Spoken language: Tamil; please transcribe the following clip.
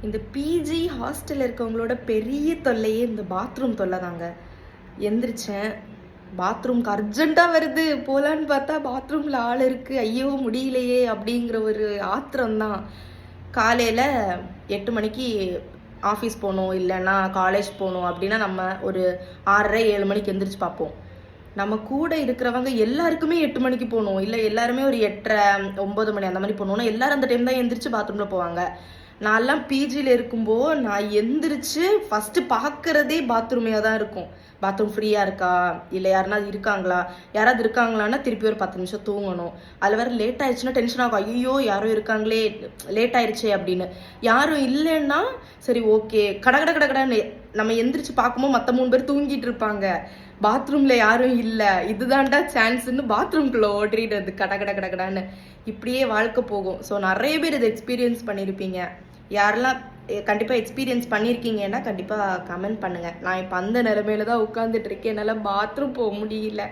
இந்த பிஜி ஹாஸ்டலில் இருக்கவங்களோட பெரிய தொல்லையே இந்த பாத்ரூம் தொல்லை தாங்க. எந்திரிச்சேன், பாத்ரூம்க்கு அர்ஜெண்ட்டாக வருது போகலான்னு பார்த்தா பாத்ரூமில் ஆள் இருக்குது, ஐயோ முடியலையே அப்படிங்கிற ஒரு ஆத்திரம்தான். காலையில் 8 மணிக்கு ஆஃபீஸ் போகணும், இல்லைன்னா காலேஜ் போகணும் அப்படின்னா நம்ம ஒரு 6:30 7 மணிக்கு எந்திரிச்சு பார்ப்போம். நம்ம கூட இருக்கிறவங்க எல்லாருக்குமே 8 மணிக்கு போகணும், இல்லை எல்லாருமே ஒரு 8:30 9 மணி அந்த மாதிரி போகணுன்னா எல்லாரும் அந்த டைம் தான் எந்திரிச்சு பாத்ரூமில் போவாங்க. நான்லாம் பிஜியில் இருக்கும்போது நான் எந்திரிச்சு ஃபஸ்ட்டு பார்க்குறதே பாத்ரூமையாக தான் இருக்கும். பாத்ரூம் ஃப்ரீயாக இருக்கா, இல்லை யாருனாவது இருக்காங்களான்னா திருப்பி ஒரு 10 நிமிஷம் தூங்கணும். அதில் வேறு லேட் ஆயிடுச்சுன்னா டென்ஷன் ஆகும், ஐயோ யாரும் இருக்காங்களே லேட் ஆயிடுச்சே அப்படின்னு. யாரும் இல்லைன்னா சரி ஓகே கடன்னு நம்ம எந்திரிச்சு பார்க்கும்போது மற்ற 3 பேர் தூங்கிட்டு இருப்பாங்க. பாத்ரூமில் யாரும் இல்லை, இதுதான்டா சான்ஸ்ன்னு பாத்ரூம்குள்ளே ஓடிடுறது கடன்னு. இப்படியே வாழ்க்கை போகும். ஸோ நிறைய பேர் இதை எக்ஸ்பீரியன்ஸ் பண்ணியிருப்பீங்க. யாரெல்லாம் கண்டிப்பாக எக்ஸ்பீரியன்ஸ் பண்ணியிருக்கீங்கன்னா கண்டிப்பாக கமெண்ட் பண்ணுங்கள். நான் இப்போ அந்த நிலைமையில தான் உட்காந்துட்டு இருக்கேன், என்னால் பாத்ரூம் போக முடியல.